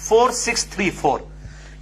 4634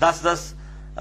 10-10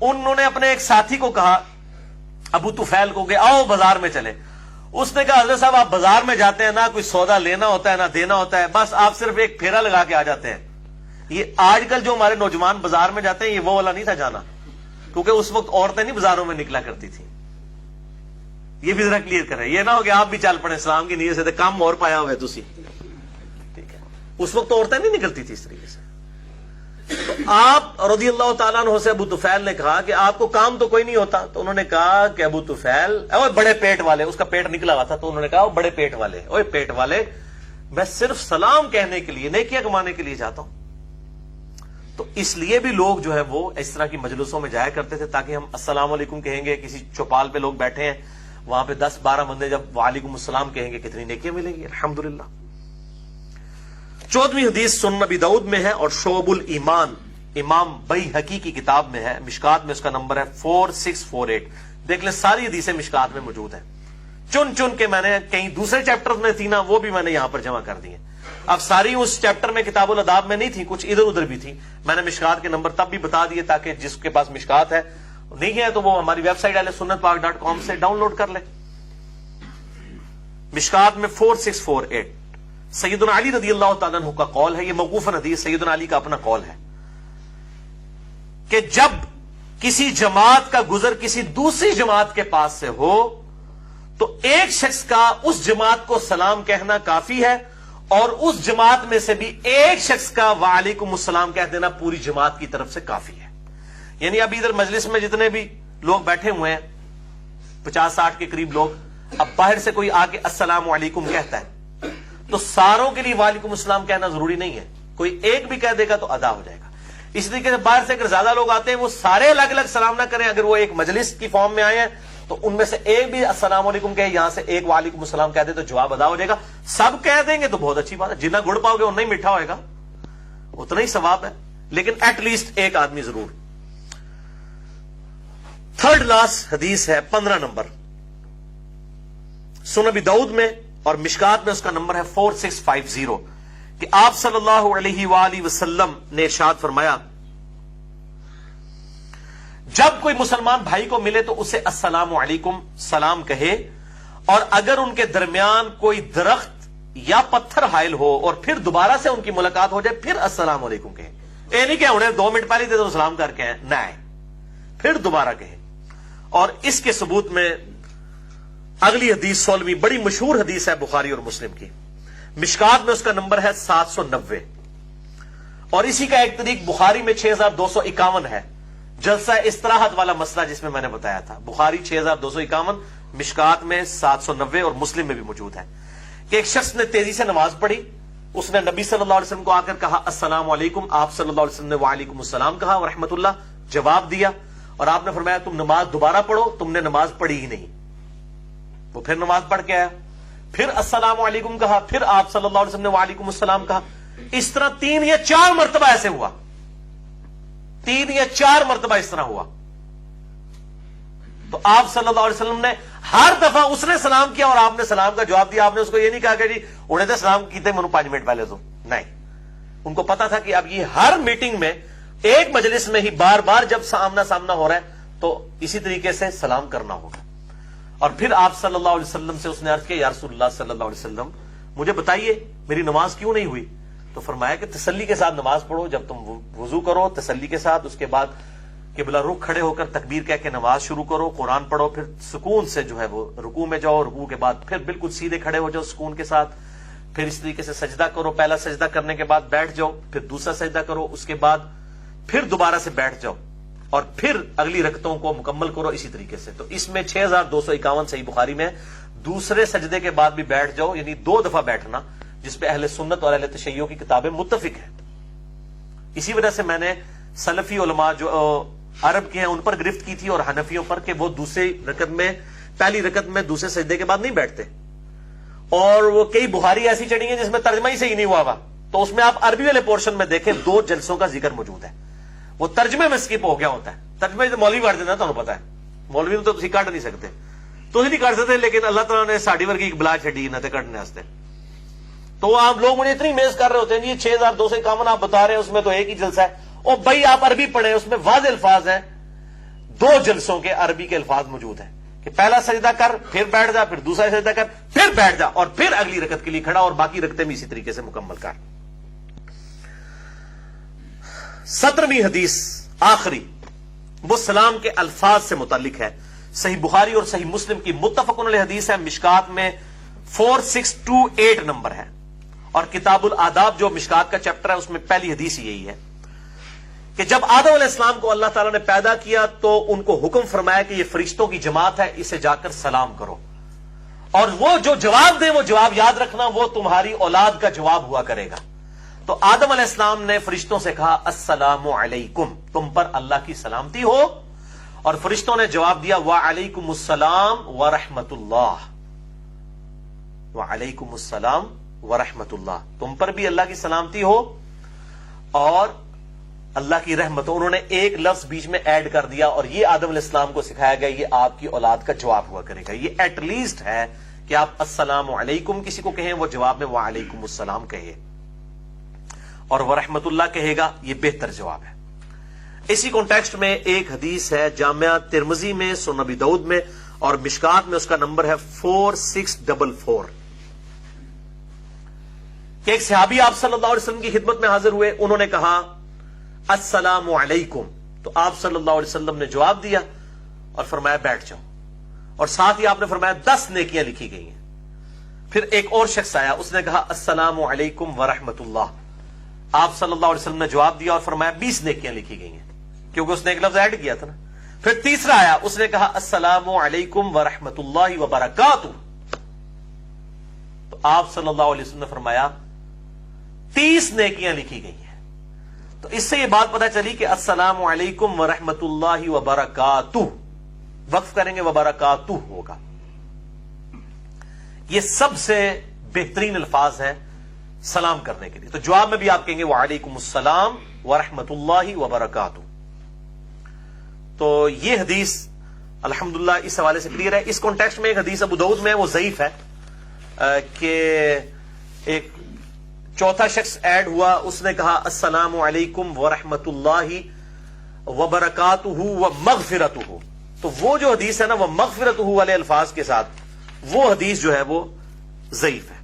انہوں نے اپنے ایک ساتھی کو کہا, ابو طفیل کو, کہ آؤ بازار میں چلے. اس نے کہا حضرت صاحب آپ بازار میں جاتے ہیں, نہ کوئی سودا لینا ہوتا ہے نہ دینا ہوتا ہے, بس آپ صرف ایک پھیرا لگا کے آ جاتے ہیں. یہ آج کل جو ہمارے نوجوان بازار میں جاتے ہیں یہ وہ والا نہیں تھا جانا, کیونکہ اس وقت عورتیں نہیں بازاروں میں نکلا کرتی تھی. یہ بھی ذرا کلیئر کریں, یہ نہ ہو کہ آپ بھی چل پڑے اسلام کی نیت سے کام اور پایا ہوا ہے تسی. ٹھیک ہے, اس وقت عورتیں نہیں نکلتی تھی اس طریقے سے. تو آپ رضی اللہ تعالیٰ عنہ سے ابو طفیل نے کہا کہ آپ کو کام تو کوئی نہیں ہوتا. تو انہوں نے کہا کہ ابو طفیل, اوے بڑے پیٹ والے, اس کا پیٹ نکلا ہوا تھا, تو انہوں نے کہا بڑے پیٹ والے, اوے پیٹ والے, میں صرف سلام کہنے کے لیے, نیکیاں کمانے کے لیے جاتا ہوں. تو اس لیے بھی لوگ جو ہے وہ اس طرح کی مجلسوں میں جایا کرتے تھے تاکہ ہم السلام علیکم کہیں گے, کسی چوپال پہ لوگ بیٹھے ہیں, وہاں پہ 10-12 بندے جب وعلیکم السلام کہیں گے کتنی نیکیاں ملیں گی الحمدللہ. 14ویں حدیث سنن ابی داؤد میں ہے اور شعب الایمان امام بیہقی کی کتاب میں ہے. مشکات میں اس کا نمبر ہے 4648. دیکھ لیں ساری حدیثیں مشکات میں موجود ہیں. چن چن کے میں نے کہیں دوسرے چیپٹر میں تھی نا, وہ بھی میں نے یہاں پر جمع کر دی ہیں. اب ساری اس چیپٹر میں کتاب الاداب میں نہیں تھی, کچھ ادھر ادھر بھی تھی. میں نے مشکات کے نمبر تب بھی بتا دیے تاکہ جس کے پاس مشکات ہے نہیں ہے تو وہ ہماری ویب سائٹ ahlesunnatpak.com سے ڈاؤن لوڈ کر لے. مشکات میں 4648 سیدنا علی رضی اللہ تعالیٰ عنہ کا قول ہے. یہ موقوف حدیث سیدنا علی کا اپنا قول ہے کہ جب کسی جماعت کا گزر کسی دوسری جماعت کے پاس سے ہو تو ایک شخص کا اس جماعت کو سلام کہنا کافی ہے, اور اس جماعت میں سے بھی ایک شخص کا وعلیکم السلام کہہ دینا پوری جماعت کی طرف سے کافی ہے. یعنی ابھی ادھر مجلس میں جتنے بھی لوگ بیٹھے ہوئے ہیں 50-60 کے قریب لوگ, اب باہر سے کوئی آ کے السلام علیکم کہتا ہے تو ساروں کے لیے وعلیکم السلام کہنا ضروری نہیں ہے, کوئی ایک بھی کہہ دے گا تو ادا ہو جائے گا. اس طریقے سے باہر سے اگر زیادہ لوگ آتے ہیں وہ سارے الگ الگ سلام نہ کریں, اگر وہ ایک مجلس کی فارم میں آئے ہیں تو ان میں سے ایک بھی السلام علیکم کہے, یہاں سے ایک وعلیکم السلام کہہ دے تو جواب ادا ہو جائے گا. سب کہہ دیں گے تو بہت اچھی بات ہے, جتنا گڑ پاؤ گے اتنا ہی میٹھا ہوئے گا, اتنا ہی ثواب ہے, لیکن ایٹ لیسٹ ایک آدمی ضرور. تھرڈ لاسٹ حدیث ہے 15 نمبر سنن ابی داؤد میں اور مشکات میں اس کا نمبر ہے 4650 کہ آپ صلی اللہ علیہ وآلہ وسلم نے ارشاد فرمایا جب کوئی مسلمان بھائی کو ملے تو اسے السلام علیکم سلام کہے, اور اگر ان کے درمیان کوئی درخت یا پتھر حائل ہو اور پھر دوبارہ سے ان کی ملاقات ہو جائے پھر السلام علیکم کہے. یہ نہیں کہ انہیں 2 منٹ پہلے دے تو سلام کر کے ہیں, نہ پھر دوبارہ کہے. اور اس کے ثبوت میں اگلی حدیث 16ویں بڑی مشہور حدیث ہے بخاری اور مسلم کی. مشکات میں اس کا نمبر ہے 790 اور اسی کا ایک طریق بخاری میں 6251 ہے. جلسہ استراحت والا مسئلہ جس میں نے بتایا تھا, بخاری 6251, مشکات میں 790 اور مسلم میں بھی موجود ہے کہ ایک شخص نے تیزی سے نماز پڑھی, اس نے نبی صلی اللہ علیہ وسلم کو آ کر کہا السلام علیکم, آپ صلی اللہ علیہ وسلم نے وعلیکم السلام کہا ورحمۃ اللہ جواب دیا, اور آپ نے فرمایا تم نماز دوبارہ پڑھو, تم نے نماز پڑھی ہی نہیں. وہ پھر نماز پڑھ کے آیا, پھر السلام علیکم کہا, پھر آپ صلی اللہ علیہ وسلم نے وعلیکم السلام کہا. اس طرح 3 یا 4 مرتبہ ایسے ہوا, 3 یا 4 مرتبہ اس طرح ہوا. تو آپ صلی اللہ علیہ وسلم نے ہر دفعہ اس نے سلام کیا اور آپ نے سلام کا جواب دیا. آپ نے اس کو یہ نہیں کہا کہ جی انہیں تو سلام کیتے منو 5 منٹ پہلے تو نہیں. ان کو پتا تھا کہ اب یہ ہر میٹنگ میں ایک مجلس میں ہی بار بار جب سامنا سامنا ہو رہا ہے تو اسی طریقے سے سلام کرنا ہوگا. اور پھر آپ صلی اللہ علیہ وسلم سے اس نے عرض کیا یا رسول اللہ صلی اللہ علیہ وسلم مجھے بتائیے میری نماز کیوں نہیں ہوئی. تو فرمایا کہ تسلی کے ساتھ نماز پڑھو, جب تم وضو کرو تسلی کے ساتھ, اس کے بعد قبلہ رخ کھڑے ہو کر تکبیر کہہ کے نماز شروع کرو, قرآن پڑھو, پھر سکون سے جو ہے وہ رکوع میں جاؤ, رکوع کے بعد پھر بالکل سیدھے کھڑے ہو جاؤ سکون کے ساتھ, پھر اس طریقے سے سجدہ کرو, پہلا سجدہ کرنے کے بعد بیٹھ جاؤ, پھر دوسرا سجدہ کرو, اس کے بعد پھر دوبارہ سے بیٹھ جاؤ اور پھر اگلی رکعتوں کو مکمل کرو اسی طریقے سے. تو اس میں 6251 صحیح بخاری میں دوسرے سجدے کے بعد بھی بیٹھ جاؤ, یعنی 2 دفعہ بیٹھنا, جس پہ اہل سنت اور اہل تشیع کی کتابیں متفق ہیں. اسی وجہ سے میں نے سلفی علماء جو عرب کے ہیں ان پر گرفت کی تھی اور حنفیوں پر کہ وہ دوسری رکعت میں پہلی رکعت میں دوسرے سجدے کے بعد نہیں بیٹھتے. اور وہ کئی بخاری ایسی چڑھی ہیں جس میں ترجمہ ہی صحیح نہیں ہوا, تو اس میں آپ عربی والے پورشن میں دیکھیں 2 جلسوں کا ذکر موجود ہے, وہ ترجمے میں سکپ ہو گیا ہوتا ہے. ترجمے تو مولوی کر دینا, تمہیں پتا ہے مولوی تو تھی کٹ نہیں سکتے, تو نہیں کر سکتے, لیکن اللہ تعالیٰ نے ساڑی ورگی بلا چڈی نہ کٹنے واسطے. تو آپ لوگ مجھے اتنی میز کر رہے ہوتے ہیں, یہ 6251 آپ بتا رہے ہیں اس میں تو ایک ہی جلسہ ہے. اور بھائی آپ عربی پڑھیں, اس میں واضح الفاظ ہیں دو جلسوں کے عربی کے الفاظ موجود ہیں کہ پہلا سجدہ کر پھر بیٹھ جا، پھر دوسرا سجدہ کر پھر بیٹھ جا، اور پھر اگلی رکعت کے لیے کھڑا، اور باقی رکعتیں بھی اسی طریقے سے مکمل کر۔ 17ویں حدیث آخری وہ سلام کے الفاظ سے متعلق ہے، صحیح بخاری اور صحیح مسلم کی متفق علیہ حدیث ہے، مشکات میں 4628 نمبر ہے، اور کتاب الآداب جو مشکات کا چیپٹر ہے اس میں پہلی حدیث یہی ہے کہ جب آدم علیہ السلام کو اللہ تعالیٰ نے پیدا کیا تو ان کو حکم فرمایا کہ یہ فرشتوں کی جماعت ہے، اسے جا کر سلام کرو، اور وہ جو جواب دے وہ جواب یاد رکھنا، وہ تمہاری اولاد کا جواب ہوا کرے گا۔ تو آدم علیہ السلام نے فرشتوں سے کہا السلام علیکم، تم پر اللہ کی سلامتی ہو، اور فرشتوں نے جواب دیا وعلیکم السلام ورحمت اللہ، وعلیکم السلام ورحمت اللہ، تم پر بھی اللہ کی سلامتی ہو اور اللہ کی رحمت ہو۔ انہوں نے ایک لفظ بیچ میں ایڈ کر دیا، اور یہ آدم علیہ السلام کو سکھایا گیا یہ آپ کی اولاد کا جواب ہوا کرے گا۔ یہ ایٹ لیسٹ ہے کہ آپ السلام علیکم کسی کو کہیں، وہ جواب میں وعلیکم السلام کہے، اور ورحمت اللہ کہے گا، یہ بہتر جواب ہے۔ اسی کانٹیکسٹ میں ایک حدیث ہے جامعہ ترمذی میں، سنن ابی داؤد میں اور مشکات میں، اس کا نمبر ہے 4644 کہ ایک صحابی آپ صلی اللہ علیہ وسلم کی خدمت میں حاضر ہوئے، انہوں نے کہا السلام علیکم، تو آپ صلی اللہ علیہ وسلم نے جواب دیا اور فرمایا بیٹھ جاؤ، اور ساتھ ہی آپ نے فرمایا 10 نیکیاں لکھی گئی ہیں۔ پھر ایک اور شخص آیا، اس نے کہا السلام علیکم ورحمت اللہ، آپ صلی اللہ علیہ وسلم نے جواب دیا اور فرمایا 20 نیکیاں لکھی گئی ہیں، کیونکہ اس نے ایک لفظ ایڈ کیا تھا نا۔ پھر تیسرا آیا، اس نے کہا السلام علیکم ورحمت اللہ وبرکاتہ، تو آپ صلی اللہ علیہ وسلم نے فرمایا 30 نیکیاں لکھی گئی ہیں۔ تو اس سے یہ بات پتہ چلی کہ السلام علیکم ورحمت اللہ وبرکاتہ، وقف کریں گے وبرکاتہ ہوگا۔ یہ سب سے بہترین الفاظ ہیں سلام کرنے کے لیے۔ تو جواب میں بھی آپ کہیں گے وعلیکم السلام ورحمت اللہ وبرکاتہ۔ تو یہ حدیث الحمدللہ اس حوالے سے کلیئر ہے۔ اس کانٹیکسٹ میں ایک حدیث ابو داؤد میں وہ ضعیف ہے کہ ایک چوتھا شخص ایڈ ہوا، اس نے کہا السلام علیکم ورحمت اللہ وبرکاتہ ومغفرتہ، تو وہ جو حدیث ہے نا وہ مغفرتہ والے الفاظ کے ساتھ، وہ حدیث جو ہے وہ ضعیف ہے۔